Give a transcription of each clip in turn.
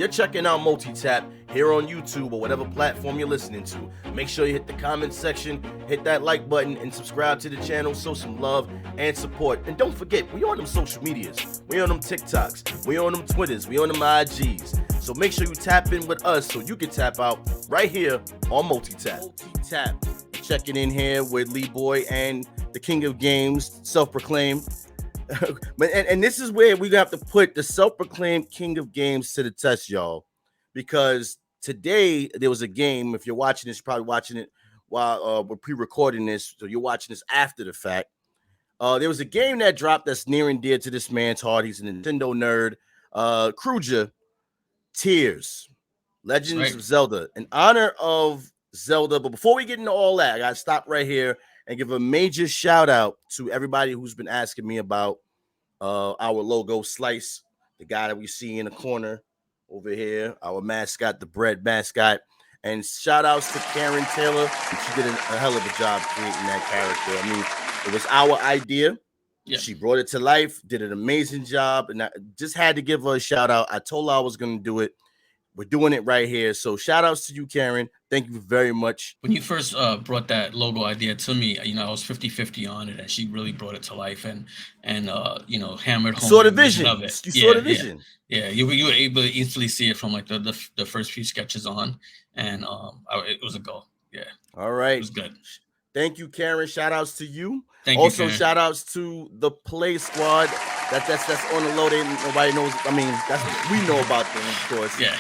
you're checking out Multi-Tap here on YouTube or whatever platform you're listening to. Make sure you hit the comment section, hit that like button, and subscribe to the channel. Show some love and support. And don't forget, we on them social medias. We on them TikToks. We on them Twitters. We on them IGs. So make sure you tap in with us so you can tap out right here on Multi-Tap. Multi-Tap. Checking in here with Leeboy and the King of Games, self-proclaimed. and this is where we have to put the self-proclaimed King of Games to the test, y'all, because today there was a game. If you're watching this, you're probably watching it while we're pre-recording this, so you're watching this after the fact. There was a game that dropped that's near and dear to this man's heart. He's a Nintendo nerd. Cruja, Tears, Legends of Zelda, in honor of Zelda. But before we get into all that, I gotta stop right here and give a major shout out to everybody who's been asking me about our logo Slice, the guy that we see in the corner over here, our mascot, the bread mascot. And shout outs to Karen Taylor. She did a hell of a job creating that character. I mean, it was our idea. Yeah. She brought it to life, did an amazing job, and I just had to give her a shout out. I told her I was going to do it. We're doing it right here. So shout outs to you, Karen. Thank you very much. When you first brought that logo idea to me, I was 50-50 on it, and she really brought it to life and hammered home. Saw the vision of it. You saw the vision. Yeah. You were able to easily see it from like the first few sketches on, and it was a go. Yeah. All right. It was good. Thank you, Karen. Shout outs to you. Thank also, you, shout outs to the Play Squad. That's on the low. Nobody knows. I mean, that's what we know about them, of course. Yeah.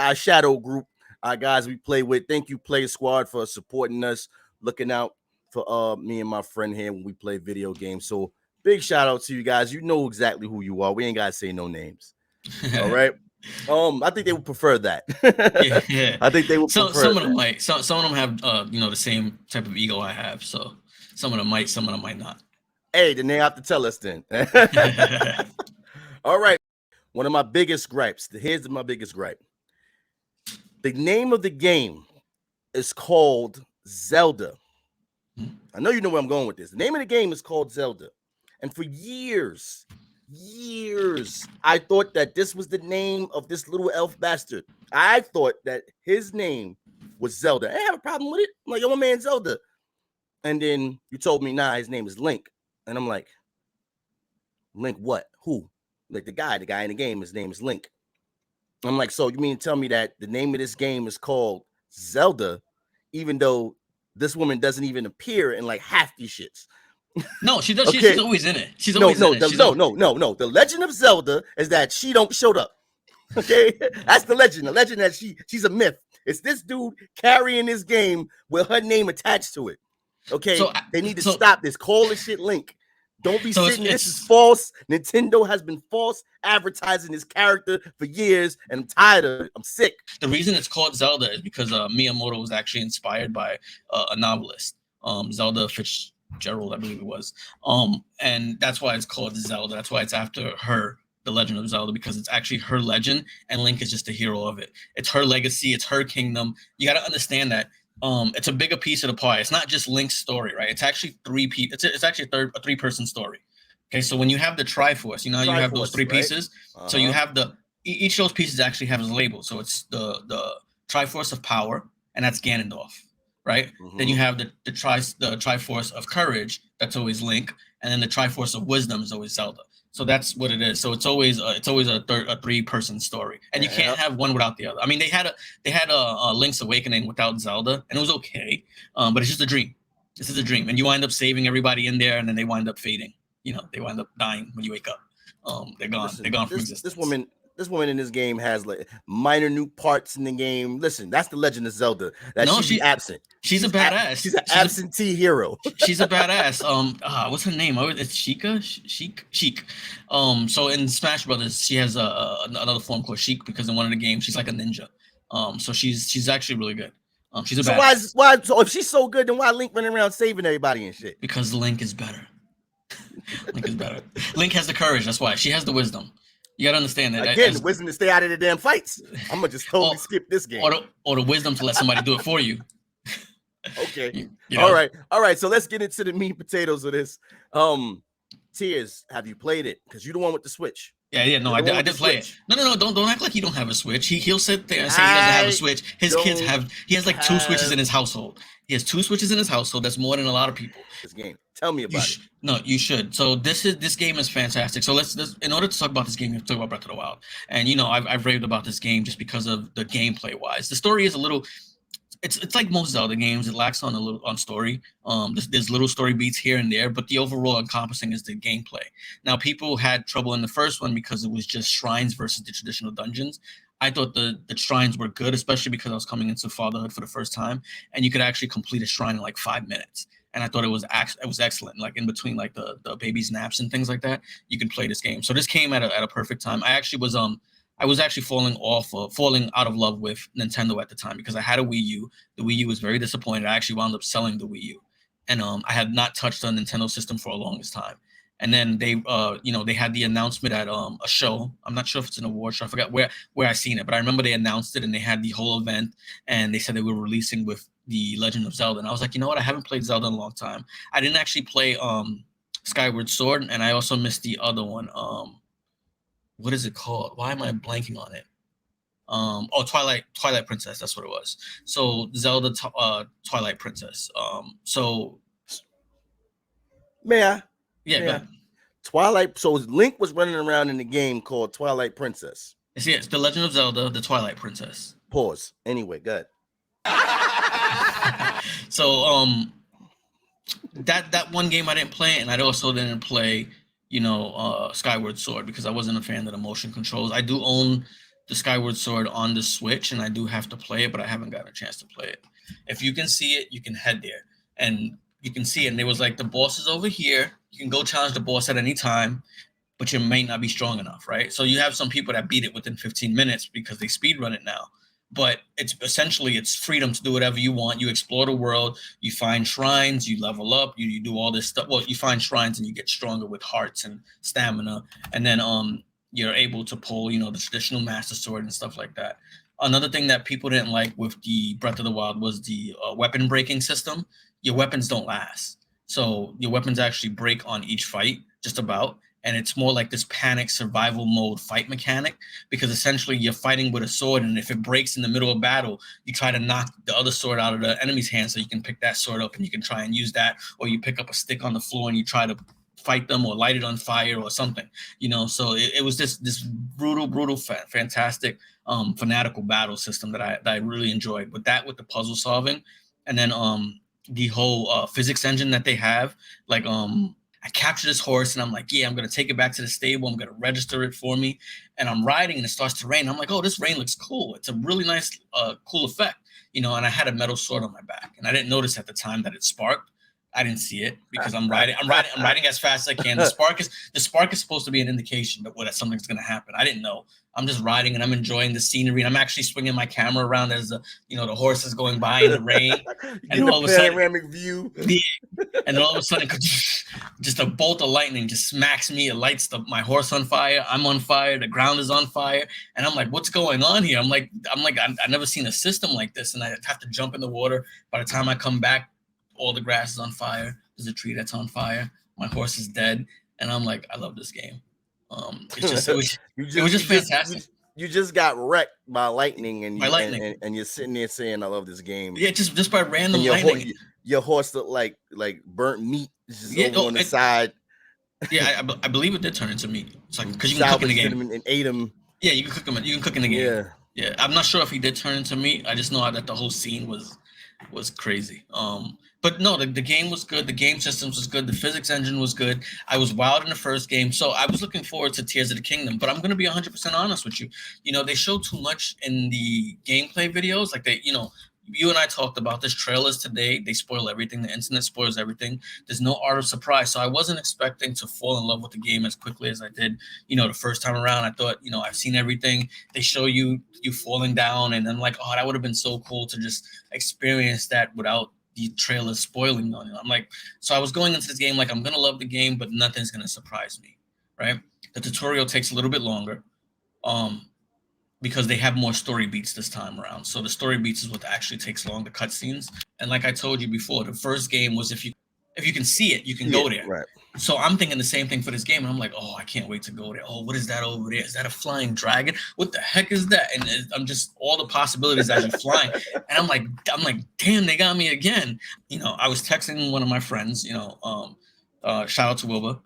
Our shadow group, our guys we play with. Thank you, Play Squad, for supporting us, looking out for me and my friend here when we play video games. So big shout out to you guys. You know exactly who you are. We ain't gotta say no names. All right. I think they would prefer that. yeah. I think they would prefer some of them might. Some of them have the same type of ego I have. So some of them might, some of them might not. Hey, then they have to tell us then. All right. One of my biggest gripes. Here's my biggest gripe. The name of the game is called Zelda. I know you know where I'm going with this. The name of the game is called Zelda. And for years, I thought that this was the name of this little elf bastard. I thought that his name was Zelda. I didn't have a problem with it. I'm like, yo, my man Zelda. And then you told me, nah, his name is Link. And I'm like, Link what? Who? Like the guy in the game, his name is Link. I'm like, so you mean to tell me that the name of this game is called Zelda, even though this woman doesn't even appear in like half these shits? No, she does. Okay. She's always in it. She's always in it. No. The Legend of Zelda is that she don't showed up. Okay, that's the legend. The legend that she's a myth. It's this dude carrying this game with her name attached to it. Okay, so they need to stop this. Call this shit Link. Don't be sitting. This is false. Nintendo has been false advertising this character for years, and I'm tired of it. I'm sick. The reason it's called Zelda is because Miyamoto was actually inspired by a novelist, Zelda Fitzgerald, I believe it was. And that's why it's called Zelda. That's why it's after her, The Legend of Zelda, because it's actually her legend, and Link is just a hero of it. It's her legacy. It's her kingdom. You got to understand that. It's a bigger piece of the pie. It's not just Link's story, right? It's actually it's actually a three-person story. Okay, so when you have the Triforce, you have those three pieces. So you have each of those pieces actually have a label. So it's the Triforce of Power, and that's Ganondorf, right? Then you have the Triforce of Courage, that's always Link, and then the Triforce of Wisdom is always Zelda. So that's what it is. So it's always a three-person story, and you can't have one without the other. I mean, they had a Link's Awakening without Zelda, and it was okay, but it's just a dream. This is a dream, and you wind up saving everybody in there, and then they wind up fading. They wind up dying when you wake up. They're gone. They're gone from existence. This woman in this game has like minor new parts in the game. Listen, that's the Legend of Zelda. She's absent. She's a badass. She's an absentee hero. She's a badass. What's her name? It's Sheik. So in Smash Brothers, she has another form called Sheik because in one of the games she's like a ninja. So she's actually really good. She's a badass. Why? So if she's so good, then why Link running around saving everybody and shit? Because Link is better. Link is better. Link has the courage. That's why. She has the wisdom. You gotta understand that. Again, the wisdom to stay out of the damn fights. I'm gonna just totally skip this game. Or the wisdom to let somebody do it for you. Okay. All right. So let's get into the meat and potatoes of this. Tears, have you played it? Because you're the one with the Switch. Yeah. No, The one I with the did play it. Switch. No. Don't act like you don't have a Switch. He'll sit there and say he doesn't have a Switch. His kids have. He has like 2 Switches in his household. He has 2 Switches in his household. That's more than a lot of people. This game. Tell me about it. No, you should. So this game is fantastic. So let's in order to talk about this game, you have to talk about Breath of the Wild. And you know, I've raved about this game just because of the gameplay wise. The story is a little. It's like most Zelda games. It lacks on story. There's little story beats here and there, but the overall encompassing is the gameplay. Now, people had trouble in the first one because it was just shrines versus the traditional dungeons. I thought the shrines were good, especially because I was coming into fatherhood for the first time, and you could actually complete a shrine in like 5 minutes. And I thought it was excellent. Like in between like the baby's naps and things like that, you can play this game. So this came at a perfect time. I was actually falling out of love with Nintendo at the time because I had a Wii U. The Wii U was very disappointed. I actually wound up selling the Wii U, and I had not touched a Nintendo system for a longest time. And then they had the announcement at a show. I'm not sure if it's an award show. I forgot where I seen it, but I remember they announced it and they had the whole event, and they said they were releasing with the Legend of Zelda. And I was like, you know what? I haven't played Zelda in a long time. I didn't actually play Skyward Sword, and I also missed the other one. What is it called? Why am I blanking on it? Twilight Princess. That's what it was. So Zelda Twilight Princess. May I? Yeah. Twilight. So Link was running around in the game called Twilight Princess. It's the Legend of Zelda, the Twilight Princess. Pause. Anyway, good. So that one game I didn't play, and I also didn't play Skyward Sword because I wasn't a fan of the motion controls. I do own the Skyward Sword on the Switch, and I do have to play it, but I haven't gotten a chance to play it. If you can see it, you can head there, and you can see it. And there was like the boss is over here. You can go challenge the boss at any time, but you may not be strong enough, right? So you have some people that beat it within 15 minutes because they speed run it now. But it's freedom to do whatever you want. You explore the world, you find shrines, you level up, you do all this stuff. Well, you find shrines and you get stronger with hearts and stamina, and then you're able to pull the traditional Master Sword and stuff like that. Another thing that people didn't like with the Breath of the Wild was the weapon breaking system. Your weapons don't last, so your weapons actually break on each fight, just about. And it's more like this panic survival mode fight mechanic because essentially you're fighting with a sword, and if it breaks in the middle of battle, you try to knock the other sword out of the enemy's hand so you can pick that sword up and you can try and use that, or you pick up a stick on the floor and you try to fight them or light it on fire or something, So it was this brutal, fantastic, fanatical battle system that I really enjoyed. With that, with the puzzle solving, and then the whole physics engine that they have, like I capture this horse and I'm like, yeah, I'm going to take it back to the stable. I'm going to register it for me. And I'm riding and it starts to rain. I'm like, oh, this rain looks cool. It's a really nice, cool effect, and I had a metal sword on my back and I didn't notice at the time that it sparked. I didn't see it because I'm riding as fast as I can. The spark is supposed to be an indication that something's going to happen. I didn't know. I'm just riding and I'm enjoying the scenery. And I'm actually swinging my camera around as the horse is going by in the rain. And all of a sudden, panoramic view. And all of a sudden, just a bolt of lightning just smacks me. It lights my horse on fire. I'm on fire. The ground is on fire. And I'm like, what's going on here? I've never seen a system like this. And I have to jump in the water. By the time I come back, all the grass is on fire. There's a tree that's on fire. My horse is dead. And I'm like, I love this game. It was just fantastic. You just got wrecked by lightning, and you're sitting there saying, "I love this game." Yeah, just by random lightning. Your horse looked like burnt meat, just on the side. Yeah, I believe it did turn into meat. It's like because you can cook in the game and ate him. Yeah, you can cook him. You can cook in the game. Yeah. I'm not sure if he did turn into meat. I just know that the whole scene was crazy. But no, the game was good. The game systems was good. The physics engine was good. I was wild in the first game. So I was looking forward to Tears of the Kingdom. But I'm going to be 100% honest with you. They show too much in the gameplay videos. Like you and I talked about this. Trailers today, they spoil everything. The internet spoils everything. There's no art of surprise. So I wasn't expecting to fall in love with the game as quickly as I did, the first time around. I thought, I've seen everything. They show you falling down. And I'm like, oh, that would have been so cool to just experience that without the trailer spoiling on it. I'm like, so I was going into this game like I'm going to love the game, but nothing's going to surprise me, right? The tutorial takes a little bit longer. Because they have more story beats this time around. So the story beats is what actually takes long, the cutscenes. And like I told you before, the first game was if if you can see it, you can go there. Right. So I'm thinking the same thing for this game, and I'm like, oh, I can't wait to go there. Oh, what is that over there? Is that a flying dragon? What the heck is that? And I'm just all the possibilities as you're flying, and I'm like, damn, they got me again. You know, I was texting one of my friends. You know, shout out to Wilbur.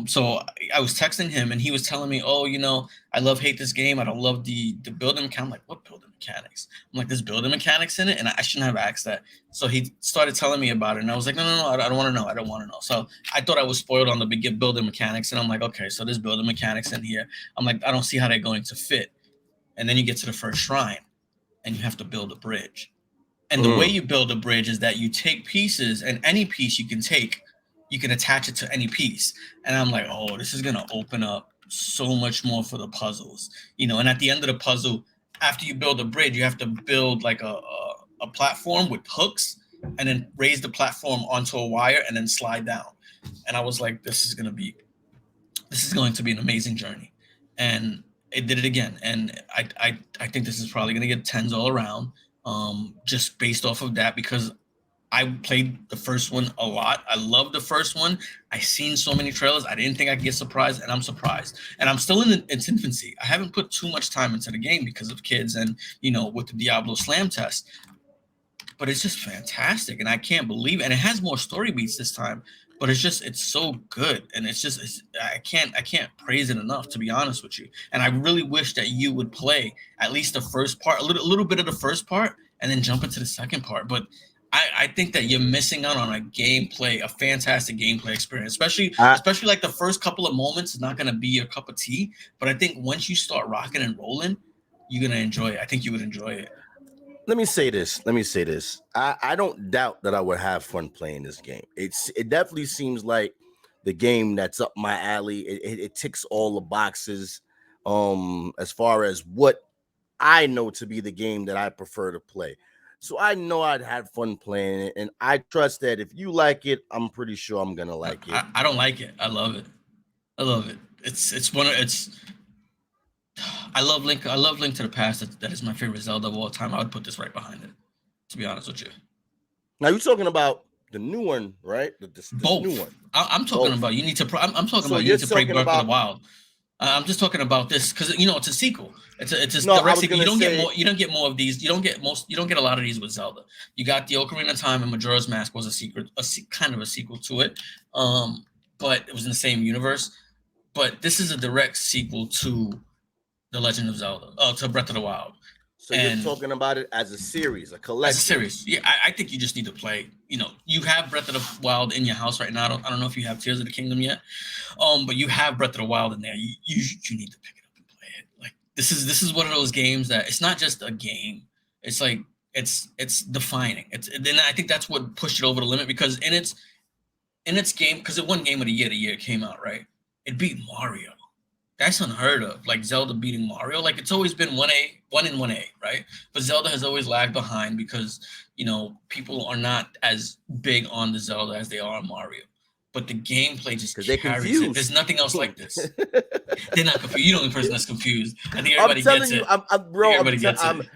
So I was texting him, and he was telling me, oh, you know, I hate this game. I don't love the building mechanics. I'm like, what building mechanics? I'm like, there's building mechanics in it, and I shouldn't have asked that. So he started telling me about it, and I was like, no, I don't want to know. I don't want to know. So I thought I was spoiled on the building mechanics, and I'm like, okay, so there's building mechanics in here. I'm like, I don't see how they're going to fit. And then you get to the first shrine, and you have to build a bridge. And the way you build a bridge is that you take pieces, and any piece you can take, you can attach it to any piece. And I'm like, oh, this is going to open up so much more for the puzzles, you know. And at the end of the puzzle, after you build a bridge, you have to build like a platform with hooks, and then raise the platform onto a wire and then slide down. And I was like, this is going to be an amazing journey. And it did it again. And I think this is probably going to get 10s all around, just based off of that, because I played the first one a lot. I love the first one. I seen so many trailers. I didn't think I'd get surprised, and I'm surprised. And I'm still in its infancy. I haven't put too much time into the game because of kids and, you know, with the Diablo Slam test. But it's just fantastic, and I can't believe it. And it has more story beats this time, but it's so good. And I can't praise it enough, to be honest with you. And I really wish that you would play at least the first part, a little bit of the first part, and then jump into the second part. But I think that you're missing out on a fantastic gameplay experience, especially like the first couple of moments is not going to be your cup of tea. But I think once you start rocking and rolling, you're going to enjoy it. I think you would enjoy it. Let me say this. I don't doubt that I would have fun playing this game. It definitely seems like the game that's up my alley. It ticks all the boxes as far as what I know to be the game that I prefer to play. So I know I'd have fun playing it, and I trust that if you like it, I'm pretty sure I'm gonna like it. I don't like it. I love it. I love Link. I love Link to the Past. That is my favorite Zelda of all time. I would put this right behind it, to be honest with you. Now you're talking about the new one, right? This Both. New one. I'm talking about you need to. I'm talking about you need to play Breath of the Wild. I'm just talking about this because it's a sequel. It's a direct sequel. You don't get more of these. You don't get a lot of these with Zelda. You got the Ocarina of Time and Majora's Mask was kind of a sequel to it, but it was in the same universe. But this is a direct sequel to The Legend of Zelda, to Breath of the Wild. So you're talking about it as a series, a collection. As a series, yeah. I think you just need to play. You know, you have Breath of the Wild in your house right now. I don't know if you have Tears of the Kingdom yet, but you have Breath of the Wild in there. You need to pick it up and play it. Like this is one of those games that it's not just a game. It's like it's defining. Then I think that's what pushed it over the limit, because in its game, because it won Game of the Year the year it came out, right? It beat Mario. That's unheard of. Like Zelda beating Mario. Like it's always been 1A, right? But Zelda has always lagged behind because, you know, people are not as big on the Zelda as they are on Mario. But the gameplay just carries it. There's nothing else like this. They're not confused. You're the only person that's confused. I think everybody gets it. Everybody gets it.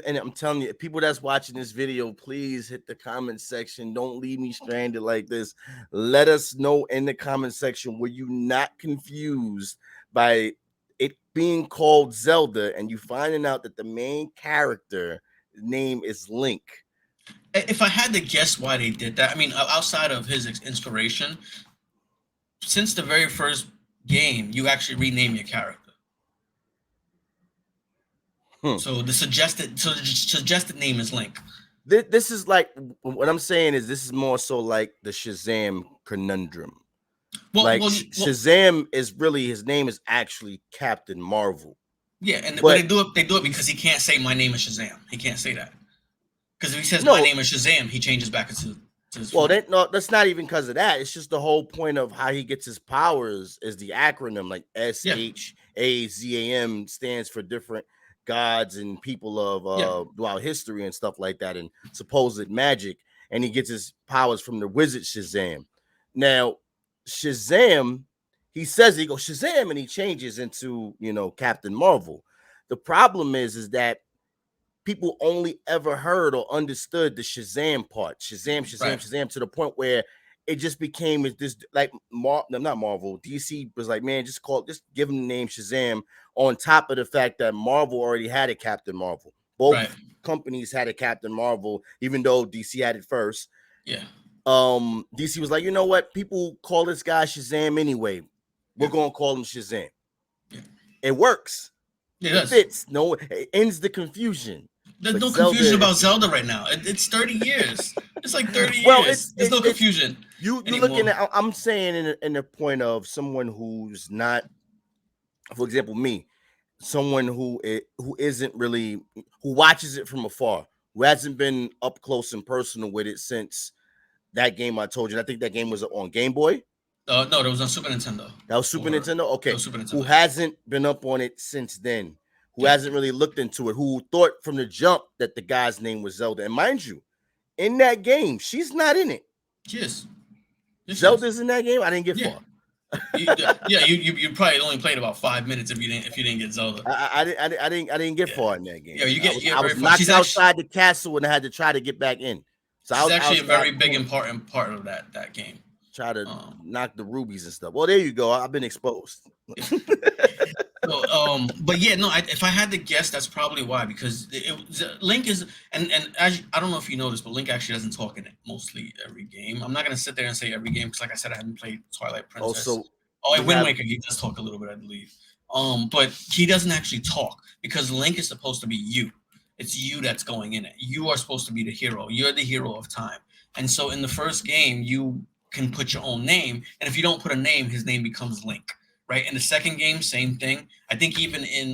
And I'm telling you, people that's watching this video, please hit the comment section. Don't leave me stranded like this. Let us know in the comment section, were you not confused by it being called Zelda and you finding out that the main character name is Link? If I had to guess why they did that, I mean, outside of his inspiration, since the very first game, you actually rename your character. So the suggested name is Link. This is like, what I'm saying is this is more so like the Shazam conundrum. Shazam is really, his name is actually Captain Marvel. Yeah, but they do it because he can't say my name is Shazam. He can't say that. Because if he says my name is Shazam, he changes back into his form. That's not even because of that. It's just the whole point of how he gets his powers is the acronym, like SHAZAM stands for different gods and people of throughout history and stuff like that, and supposed magic, and he gets his powers from the wizard Shazam. Now Shazam, he says he goes Shazam and he changes into, you know, Captain Marvel. The problem is that people only ever heard or understood the Shazam part, Shazam, to the point where it just became this like not Marvel, DC was like, man, just give him the name Shazam. On top of the fact that Marvel already had a Captain Marvel, both companies had a Captain Marvel, even though DC had it first. Yeah. DC was like, you know what? People call this guy Shazam anyway. We're gonna call him Shazam. Yeah. It works. It fits. No, it ends the confusion. There's no confusion about Zelda right now. It's 30 years. It's like 30 years. There's no confusion. You're looking at. I'm saying in the point of someone who's not, for example, me, someone who isn't really, who watches it from afar, who hasn't been up close and personal with it since that game I told you. I think that game was on Game Boy. No, that was on Super Nintendo. That was Super Nintendo? Okay. Super Nintendo. Who hasn't been up on it since then, who hasn't really looked into it, who thought from the jump that the guy's name was Zelda. And mind you, in that game, she's not in it. Yes. Zelda's in that game? I didn't get far. You probably only played about 5 minutes if you didn't get Zelda. I didn't get far in that game. Yeah, I was knocked outside the castle and I had to try to get back in. So it's actually a very big important part of that game. Try to knock the rubies and stuff. Well, there you go. I've been exposed. So, but yeah, no. If I had to guess, that's probably why. Because Link is, and as I don't know if you noticed, but Link actually doesn't talk in it mostly every game. I'm not gonna sit there and say every game because, like I said, I haven't played Twilight Princess. In Wind Waker, he does talk a little bit, I believe. But he doesn't actually talk because Link is supposed to be you. It's you that's going in it. You are supposed to be the hero. You're the hero of time. And so in the first game, you can put your own name. And if you don't put a name, his name becomes Link, right? In the second game, same thing. I think even in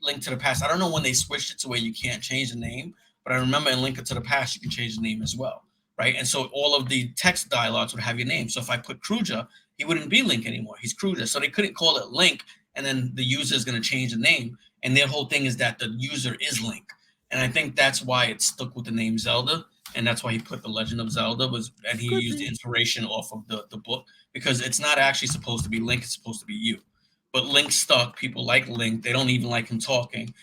Link to the Past, I don't know when they switched it to where you can't change the name, but I remember in Link to the Past, you can change the name as well, right? And so all of the text dialogues would have your name. So if I put Cruja, he wouldn't be Link anymore. He's Cruja. So they couldn't call it Link, and then the user is going to change the name. And their whole thing is that the user is Link. And I think that's why it stuck with the name Zelda. And that's why he put the Legend of Zelda and he used the inspiration off of the book, because it's not actually supposed to be Link. It's supposed to be you. But Link stuck. People like Link. They don't even like him talking,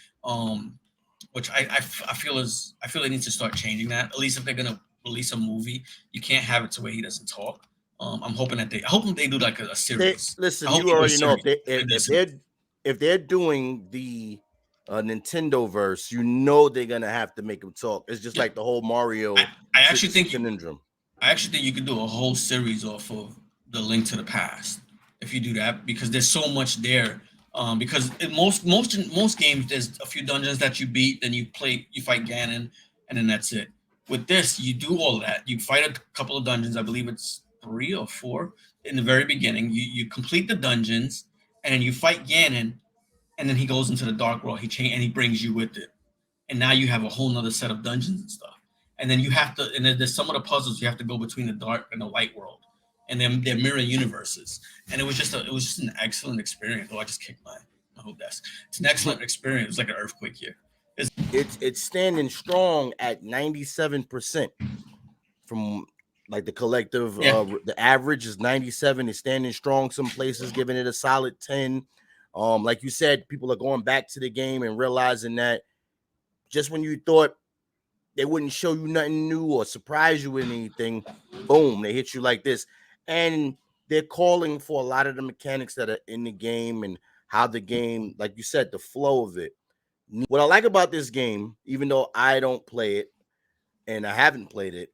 which I feel they need to start changing that. At least if they're going to release a movie, you can't have it to where he doesn't talk. I'm hoping that they do like a series. Listen, you already know if they're doing the Nintendo verse, you know they're gonna have to make him talk. It's just like the whole Mario. I actually think conundrum. I actually think you could do a whole series off of the Link to the Past if you do that, because there's so much there. Because in most games, there's a few dungeons that you beat, then you fight Ganon, and then that's it. With this, you do all of that. You fight a couple of dungeons. I believe it's 3 or 4 in the very beginning. You complete the dungeons, and then you fight Ganon. And then he goes into the dark world. He brings you with it, and now you have a whole nother set of dungeons and stuff. And then you have to, and then there's some of the puzzles you have to go between the dark and the light world, and then they're mirror universes. And it was just an excellent experience. Oh, I just kicked my whole desk. It's an excellent experience. It's like an earthquake here. It's standing strong at 97% from like the collective. The average is 97. It's standing strong. Some places giving it a solid 10. Like you said, people are going back to the game and realizing that just when you thought they wouldn't show you nothing new or surprise you with anything, boom, they hit you like this. And they're calling for a lot of the mechanics that are in the game and how the game, like you said, the flow of it. What I like about this game, even though I don't play it and I haven't played it,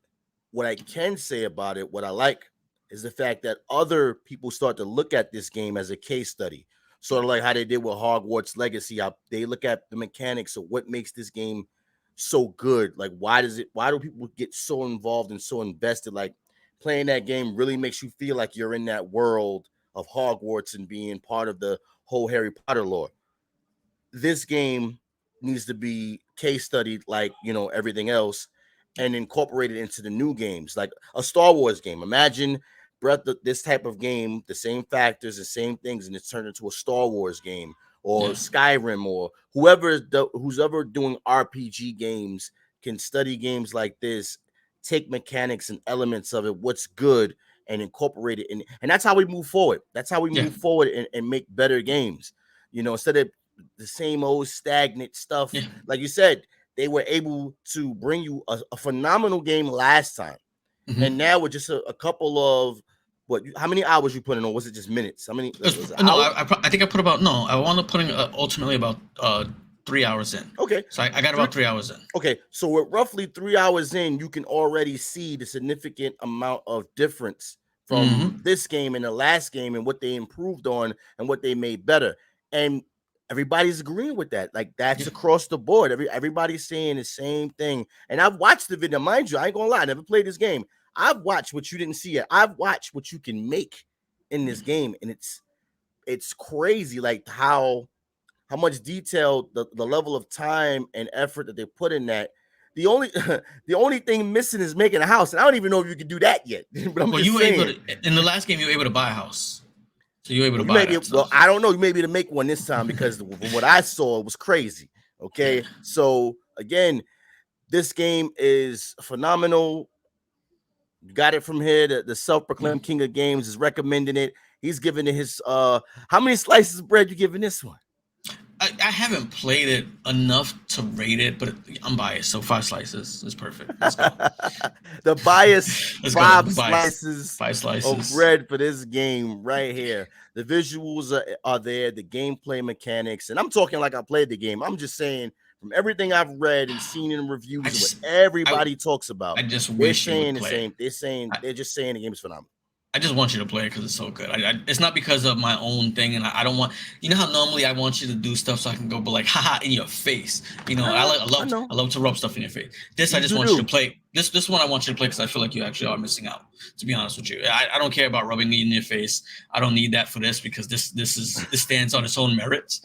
what I can say about it, what I like, is the fact that other people start to look at this game as a case study. Sort of like how they did with Hogwarts Legacy. They look at the mechanics of what makes this game so good. Like, why do people get so involved and so invested? Like, playing that game really makes you feel like you're in that world of Hogwarts and being part of the whole Harry Potter lore. This game needs to be case studied like, everything else, and incorporated into the new games, like a Star Wars game. Imagine this type of game, the same factors, the same things, and it's turned into a Star Wars game, or Skyrim, or who's ever doing RPG games can study games like this, take mechanics and elements of it, what's good, and incorporate it in. And that's how we move forward. That's how we move forward and make better games. Instead of the same old stagnant stuff. Like you said, they were able to bring you a phenomenal game last time, and now with just a couple of how many hours you put in, or was it just minutes? How many? Was it no, hours? I think I put about I want to put in ultimately about 3 hours in. Okay, so I got about 3 hours in. Okay, so with roughly 3 hours in, you can already see the significant amount of difference from this game and the last game, and what they improved on and what they made better. And everybody's agreeing with that. Like, that's across the board. Everybody's saying the same thing. And I've watched the video. Mind you, I ain't gonna lie, I never played this game. I've watched what you didn't see yet. I've watched what you can make in this game, and it's crazy, like how much detail, the level of time and effort that they put in that. The only thing missing is making a house, and I don't even know if you can do that yet. But I'm just saying, in the last game you were able to buy a house, so you were able to buy that. Well, I don't know. You may be able to make one this time, because what I saw was crazy. Okay, so again, this game is phenomenal. You got it from here. The self-proclaimed king of games is recommending it. He's giving it his how many slices of bread you giving this one? I haven't played it enough to rate it, but I'm biased, so 5 slices is perfect. Let's go. The bias, five slices of bread for this game right here. The visuals are there, the gameplay mechanics, and I'm talking like I played the game. I'm just saying, from everything I've read and seen in reviews, what everybody talks about, I just wish they're saying the same. They're just saying the game is phenomenal. I just want you to play it because it's so good. It's not because of my own thing, and I don't want. You know how normally I want you to do stuff so I can go, but like, haha, in your face. You know, I love to rub stuff in your face. This I just want you to play. This one I want you to play because I feel like you actually are missing out. To be honest with you, I don't care about rubbing it in your face. I don't need that for this, because this stands on its own merits.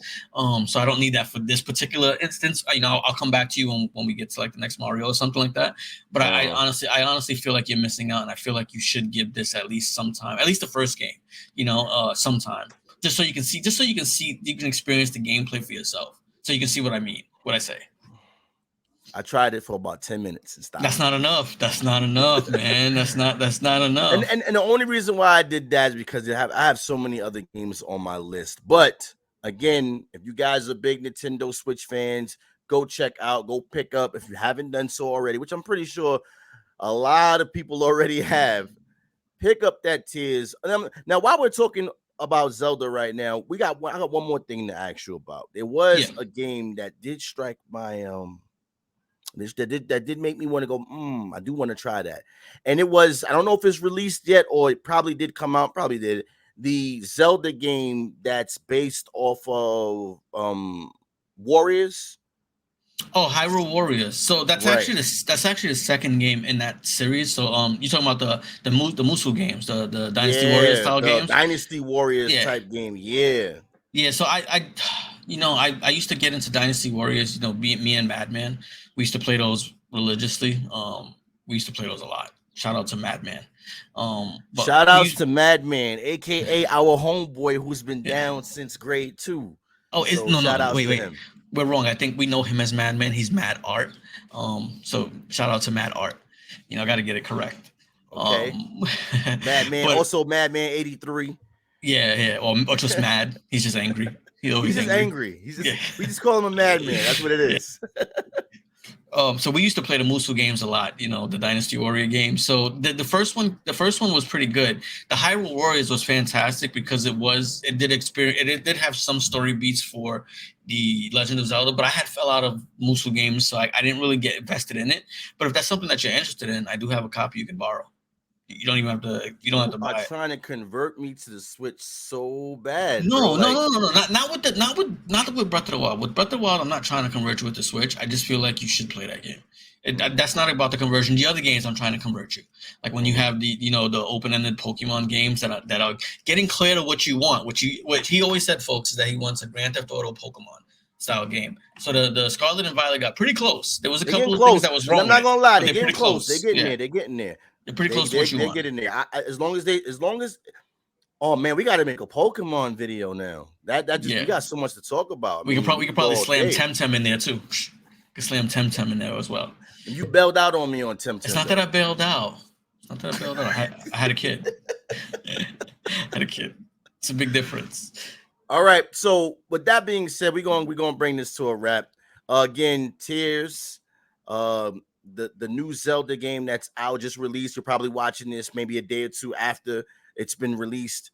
So I don't need that for this particular instance. You know, I'll come back to you when we get to like the next Mario or something like that. But I honestly feel like you're missing out, and I feel like you should give this at least some time, at least the first game. You know, sometime, just so you can experience the gameplay for yourself, so you can see what I mean, what I say. I tried it for about 10 minutes and stopped. That's not enough. That's not enough, man. That's not enough. And the only reason why I did that is because I have so many other games on my list. But again, if you guys are big Nintendo Switch fans, go pick up, if you haven't done so already, which I'm pretty sure a lot of people already have. Pick up that Tears. Now, while we're talking about Zelda right now, I got one more thing to ask you about. There was a game that did strike my that did make me want to go, I do want to try that. And it was, I don't know if it's released yet, or it probably did come out, probably did. The Zelda game that's based off of Warriors. Oh, Hyrule Warriors. So that's actually the second game in that series. So you're talking about the Musou games, the Dynasty Warriors style games. Dynasty Warriors type game. Yeah. Yeah. So I used to get into Dynasty Warriors. You know, me and Madman, we used to play those religiously. We used to play those a lot. Shout out to Madman. Shout outs to Madman, aka our homeboy who's been down since grade 2. Oh, wait. We're wrong. I think we know him as Madman. He's Mad Art. So shout out to Mad Art. You know, I got to get it correct. Okay. Madman, also Madman 83. Yeah. Or just mad. He's just angry. He's just angry. We just call him a madman. That's what it is. So we used to play the Musou games a lot, you know, the Dynasty Warrior games. So the first one was pretty good. The Hyrule Warriors was fantastic because it did have some story beats for the Legend of Zelda, but I had fell out of Musou games, so I didn't really get invested in it. But if that's something that you're interested in, I do have a copy you can borrow. You don't have to buy it. Trying to convert me to the Switch so bad. No. Not with Breath of the Wild. With Breath of the Wild, I'm not trying to convert you with the Switch. I just feel like you should play that game. That's not about the conversion. The other games, I'm trying to convert you. Like when you have the open-ended Pokemon games that are getting clear to what you want. What he always said, folks, is that he wants a Grand Theft Auto Pokemon style game. So the Scarlet and Violet got pretty close. There was a couple of things that was wrong. I'm not gonna lie, they're getting close. They're getting there. They're pretty close to what you want. They get in there. As long as oh man, we got to make a Pokemon video now. We got so much to talk about. We could probably slam Temtem in there too. We could slam Temtem in there as well. You bailed out on me on Temtem. It's not that I bailed out. I had a kid. It's a big difference. All right. So with that being said, we're going to bring this to a wrap. Again, Tears. The new Zelda game that's out, just released. You're probably watching this maybe a day or two after it's been released.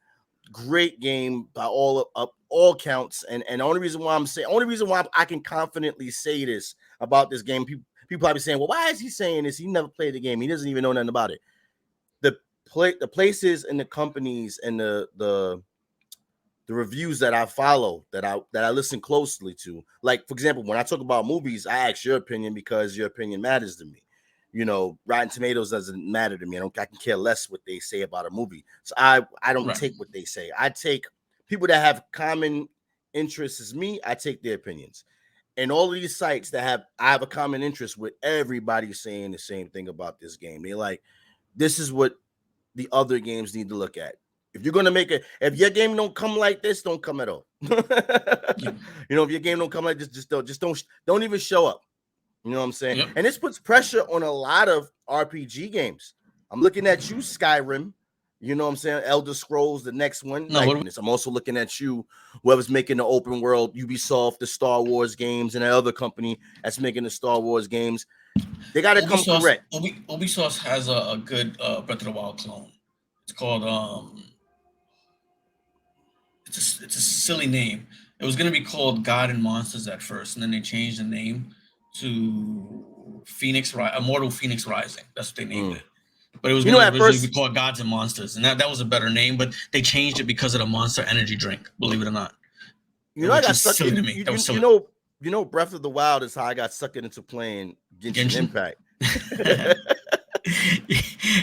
Great game by all counts. And the only reason why I can confidently say this about this game, people probably saying, well, why is he saying this? He never played the game. He doesn't even know nothing about it. The places and the companies and the reviews that I follow, that I listen closely to, like, for example, when I talk about movies, I ask your opinion because your opinion matters to me. You know, Rotten Tomatoes doesn't matter to me. I can care less what they say about a movie. So I don't take what they say. I take people that have common interests as me. I take their opinions. And all of these sites I have a common interest with, everybody saying the same thing about this game. They're like, this is what the other games need to look at. If you're gonna if your game don't come like this, don't come at all. You know, if your game don't come like this, just don't even show up. You know what I'm saying? Yep. And this puts pressure on a lot of RPG games. I'm looking at you, Skyrim. You know what I'm saying? Elder Scrolls, the next one. I'm also looking at you, whoever's making the open world, Ubisoft, the Star Wars games, and the other company that's making the Star Wars games. They got to come correct. Ubisoft has a good Breath of the Wild clone. It's called it's a silly name. It was going to be called God and Monsters at first, and then they changed the name to Immortal Phoenix Rising. That's what they named it. But it was going to originally be called Gods and Monsters, and that was a better name. But they changed it because of the Monster Energy drink. Believe it or not. I got sucked into me. You know, Breath of the Wild is how I got sucked into playing Genshin Impact.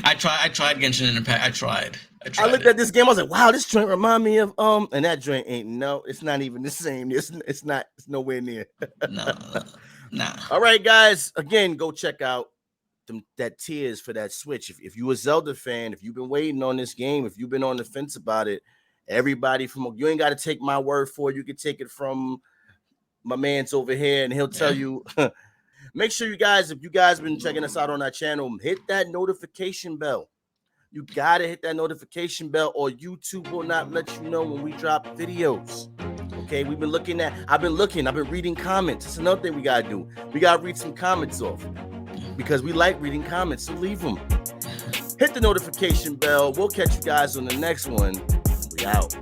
I tried Genshin Impact. I tried. I looked at this game. I was like, wow, this joint remind me of and that joint it's not even the same. It's nowhere near. Nah. All right, guys. Again, go check out that tiers for that Switch. If you a Zelda fan, if you've been waiting on this game, if you've been on the fence about it, everybody you ain't got to take my word for it. You can take it from my man's over here, and he'll tell you. Make sure if you guys been checking us out on our channel, hit that notification bell. You gotta hit that notification bell, or YouTube will not let you know when we drop videos. Okay, I've been reading comments. It's another thing we gotta do. We gotta read some comments off because we like reading comments, so leave them. Hit the notification bell. We'll catch you guys on the next one. We out.